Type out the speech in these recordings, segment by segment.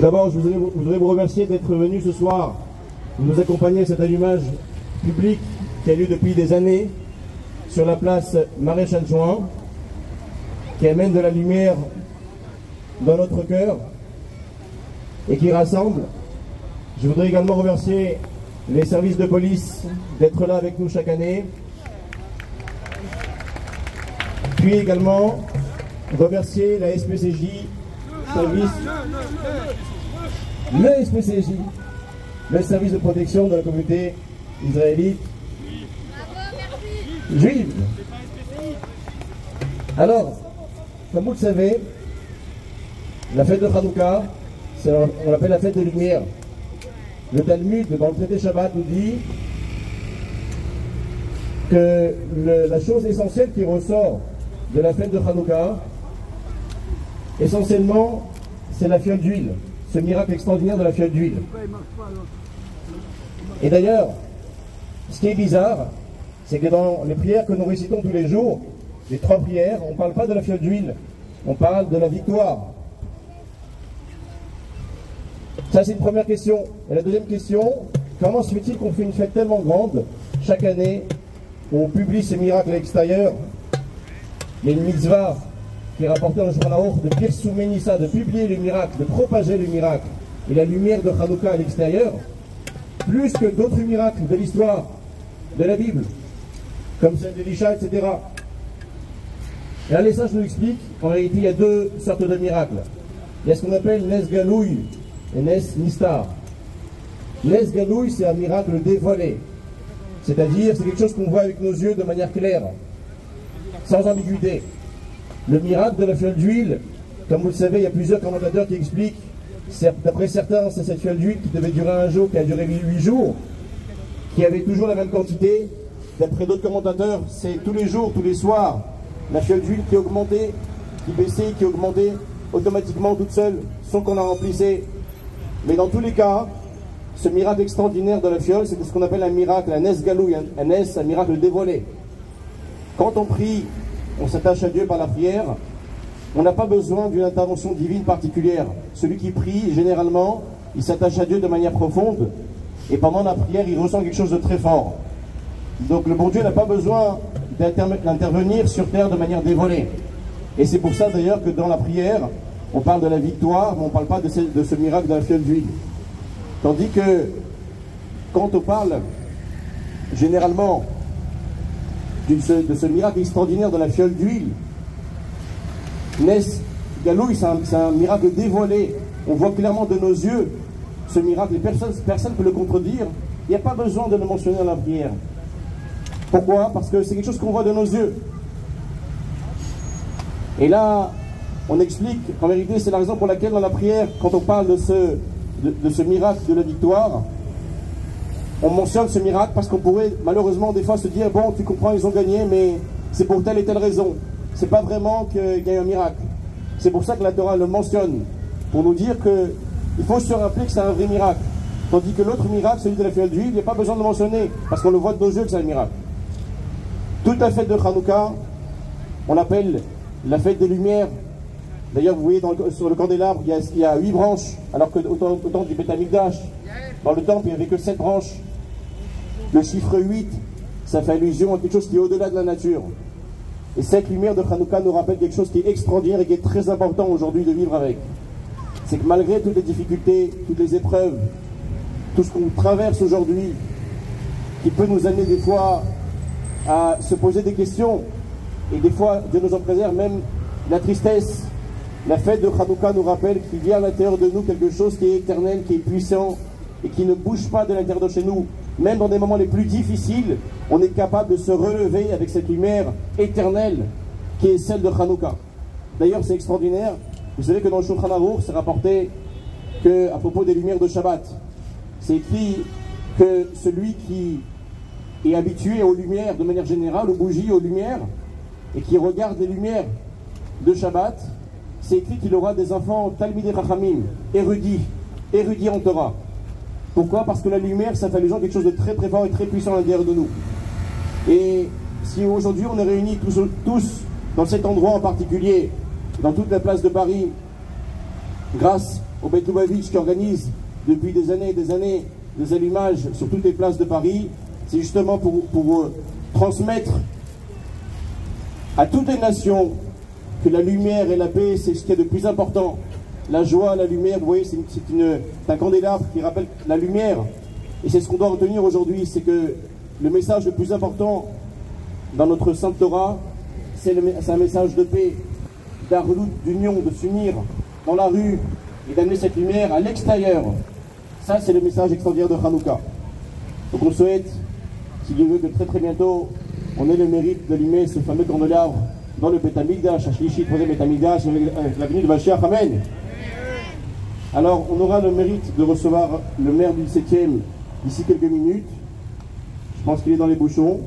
d'abord, je voudrais vous remercier d'être venu ce soir nous accompagner à cet allumage public qui a lieu depuis des années sur la place Maréchal Juin, qui amène de la lumière dans notre cœur et qui rassemble. Je voudrais également remercier les services de police d'être là avec nous chaque année. Puis également remercier la SPCJ, le service de protection de la communauté israélite juive. Alors, comme vous le savez, la fête de Hanouka, on l'appelle la fête des Lumières. Le Talmud, dans le traité Shabbat, nous dit que la chose essentielle qui ressort de la fête de Hanouka, essentiellement, c'est la fiole d'huile, ce miracle extraordinaire de la fiole d'huile. Et d'ailleurs, ce qui est bizarre, c'est que dans les prières que nous récitons tous les jours, les 3 prières, on ne parle pas de la fiole d'huile, on parle de la victoire. Ça, c'est une première question. Et la deuxième question, comment se fait-il qu'on fait une fête tellement grande chaque année où on publie ces miracles à l'extérieur? Il y a une mitzvah qui est rapportée dans le Shulchan Aruch de Pirsum Nissa, de publier le miracle, de propager le miracle et la lumière de Hanouka à l'extérieur, plus que d'autres miracles de l'histoire de la Bible, comme celle d'Elisha, etc. Et là, les sages nous expliquent qu'en réalité, il y a 2 sortes de miracles. Il y a ce qu'on appelle Nes Galouy et Nes Nistar. Nes Galouy, c'est un miracle dévoilé. C'est-à-dire, c'est quelque chose qu'on voit avec nos yeux de manière claire, sans ambiguïté. Le miracle de la fiole d'huile, comme vous le savez, il y a plusieurs commentateurs qui expliquent, d'après certains, c'est cette fiole d'huile qui devait durer un jour, qui a duré 8 jours, qui avait toujours la même quantité. D'après d'autres commentateurs, c'est tous les jours, tous les soirs, la fiole d'huile qui augmentait, qui baissait, qui augmentait automatiquement toute seule, sans qu'on la remplissait. Mais dans tous les cas, ce miracle extraordinaire de la fiole, c'est ce qu'on appelle un miracle, un Nes Galouy, un miracle dévoilé. Quand on prie, on s'attache à Dieu par la prière, on n'a pas besoin d'une intervention divine particulière. Celui qui prie, généralement, il s'attache à Dieu de manière profonde, et pendant la prière, il ressent quelque chose de très fort. Donc le bon Dieu n'a pas besoin d'intervenir sur terre de manière dévoilée. Et c'est pour ça d'ailleurs que dans la prière, on parle de la victoire, mais on ne parle pas de ce miracle de la fiole d'huile. Tandis que, quand on parle, généralement, de ce miracle extraordinaire de la fiole d'huile, Nes Galouy, c'est un miracle dévoilé. On voit clairement de nos yeux ce miracle, et personne ne peut le contredire. Il n'y a pas besoin de le mentionner dans la prière. Pourquoi? Parce que c'est quelque chose qu'on voit de nos yeux. Et là, on explique qu'en vérité, c'est la raison pour laquelle dans la prière, quand on parle de ce miracle de la victoire, on mentionne ce miracle parce qu'on pourrait malheureusement des fois se dire, bon, tu comprends, ils ont gagné, mais c'est pour telle et telle raison. C'est pas vraiment qu'il y a eu un miracle. C'est pour ça que la Torah le mentionne, pour nous dire qu'il faut se rappeler que c'est un vrai miracle. Tandis que l'autre miracle, celui de la fiole d'huile, il n'y a pas besoin de le mentionner, parce qu'on le voit de nos yeux que c'est un miracle. Toute la fête de Hanouka, on l'appelle la fête des Lumières. D'ailleurs, vous voyez sur le candélabre, il y a 8 branches, alors qu'au temps du Beth Amikdash, dans le temple, il n'y avait que 7 branches. Le chiffre 8, ça fait allusion à quelque chose qui est au-delà de la nature. Et cette lumière de Hanouka nous rappelle quelque chose qui est extraordinaire et qui est très important aujourd'hui de vivre avec. C'est que malgré toutes les difficultés, toutes les épreuves, tout ce qu'on traverse aujourd'hui, qui peut nous amener des fois à se poser des questions, et des fois, Dieu nous en préserve, même la tristesse, la fête de Hanouka nous rappelle qu'il y a à l'intérieur de nous quelque chose qui est éternel, qui est puissant, et qui ne bouge pas de l'intérieur de chez nous. Même dans des moments les plus difficiles, on est capable de se relever avec cette lumière éternelle qui est celle de Hanouka. D'ailleurs, c'est extraordinaire. Vous savez que dans le Shulchan Aruch, c'est rapporté qu'à propos des lumières de Shabbat, c'est écrit que celui qui est habitué aux lumières de manière générale, aux bougies, aux lumières, et qui regarde les lumières de Shabbat, c'est écrit qu'il aura des enfants Talmidei Chachamim, érudits en Torah. Pourquoi? Parce que la lumière, ça fait les gens quelque chose de très très fort et très puissant à l'intérieur de nous. Et si aujourd'hui on est réunis tous dans cet endroit en particulier, dans toute la place de Paris, grâce au Beit Lubavitch qui organise depuis des années et des années des allumages sur toutes les places de Paris. C'est justement pour transmettre à toutes les nations que la lumière et la paix, c'est ce qu'il y a de plus important. La joie, la lumière, vous voyez, c'est un candélabre qui rappelle la lumière. Et c'est ce qu'on doit retenir aujourd'hui, c'est que le message le plus important dans notre Sainte Torah, c'est un message de paix, d'arlout, d'union, de s'unir dans la rue et d'amener cette lumière à l'extérieur. Ça, c'est le message extraordinaire de Hanouka. Donc on souhaite, s'il Dieu veut, que très très bientôt, on ait le mérite d'allumer ce fameux candélabre dans le Beit Hamikdash, à Shlishi, troisième Beit Hamikdash, avec la venue de Mashiach. Amen. Alors, on aura le mérite de recevoir le maire du 7e d'ici quelques minutes. Je pense qu'il est dans les bouchons.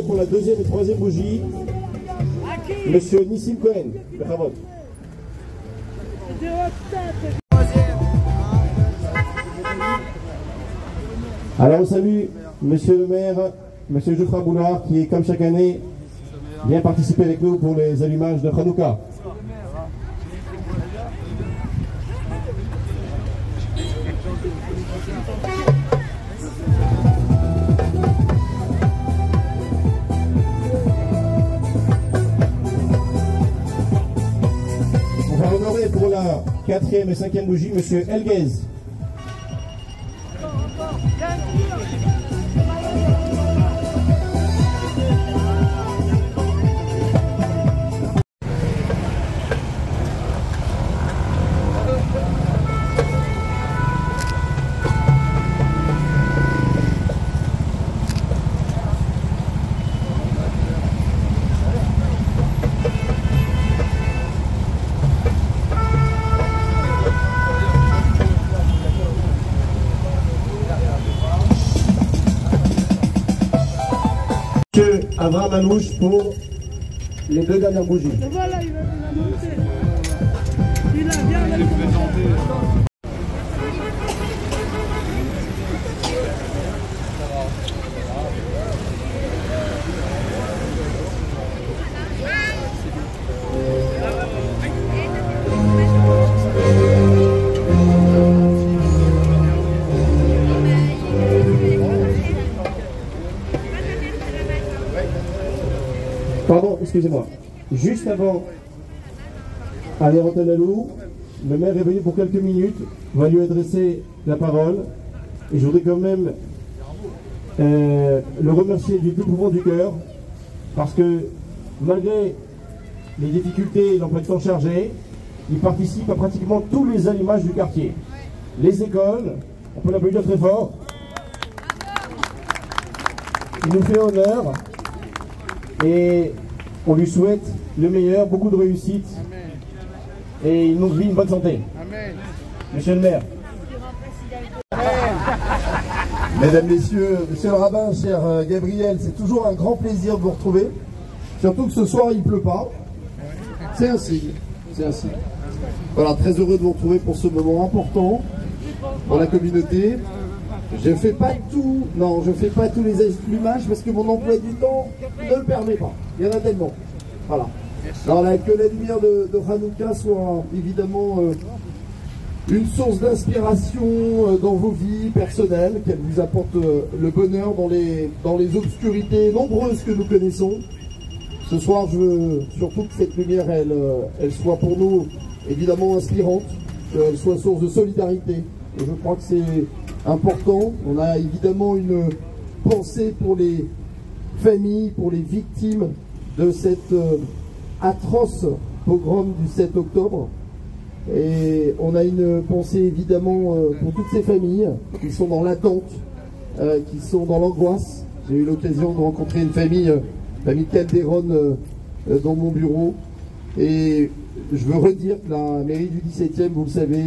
Pour la deuxième et troisième bougie, Monsieur Nissim Cohen, Bechavot. Alors on salue Monsieur le maire, Monsieur Geoffroy Boulard, qui est comme chaque année vient participer avec nous pour les allumages de Hanouka. Pour la 4e et 5e bougie, Monsieur Elguez. Monsieur Avraham Manouche pour les deux dernières bougies. Et voilà, il a monté. Il a bien présenté. Pardon, excusez-moi. Juste avant aller en Talalou, le maire est venu pour quelques minutes, va lui adresser la parole. Et je voudrais quand même le remercier du plus profond du cœur, parce que malgré les difficultés et l'emploi de temps chargé, il participe à pratiquement tous les allumages du quartier. Les écoles, on peut l'applaudir très fort. Il nous fait honneur. Et on lui souhaite le meilleur, beaucoup de réussite. Amen. Et il nous vit une bonne santé. Amen. Monsieur le maire. Mesdames, Messieurs, Monsieur le rabbin, cher Gabriel, c'est toujours un grand plaisir de vous retrouver. Surtout que ce soir, il ne pleut pas. C'est un signe. C'est un signe. Voilà, très heureux de vous retrouver pour ce moment important pour la communauté. Je ne fais pas tout, non, je fais pas tous les allumages parce que mon emploi du temps ne le permet pas. Il y en a tellement. Voilà. Alors là, que la lumière de Hanouka soit évidemment une source d'inspiration dans vos vies personnelles, qu'elle vous apporte le bonheur dans les obscurités nombreuses que nous connaissons. Ce soir, je veux surtout que cette lumière, elle soit pour nous évidemment inspirante, qu'elle soit source de solidarité. Et je crois que c'est important. On a évidemment une pensée pour les familles, pour les victimes de cette atroce pogrom du 7 octobre. Et on a une pensée évidemment pour toutes ces familles qui sont dans l'attente, qui sont dans l'angoisse. J'ai eu l'occasion de rencontrer une famille, famille Calderon, dans mon bureau. Et je veux redire que la mairie du 17e, vous le savez,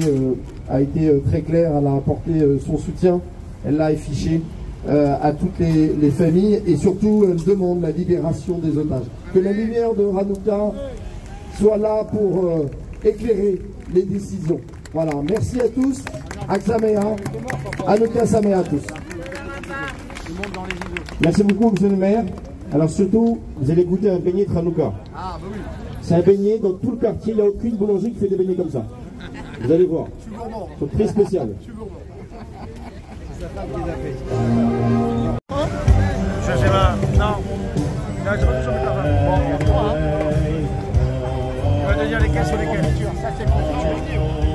a été très claire, elle a apporté son soutien, elle l'a affiché à toutes les familles et surtout elle demande la libération des otages. Que la lumière de Hanouka soit là pour éclairer les décisions. Voilà, merci à tous. Aksamea, Hanouka Samea à tous. Merci beaucoup, monsieur le maire. Alors surtout, vous allez goûter un beignet de Hanouka. C'est un beignet dans tout le quartier, il n'y a aucune boulangerie qui fait des beignets comme ça. Vous allez voir. C'est très spécial. Je sais pas, non. Là, je retrouve sur le terrain. Bon, il y a trois. On va te dire lesquels sont lesquels. Ça, c'est confiture.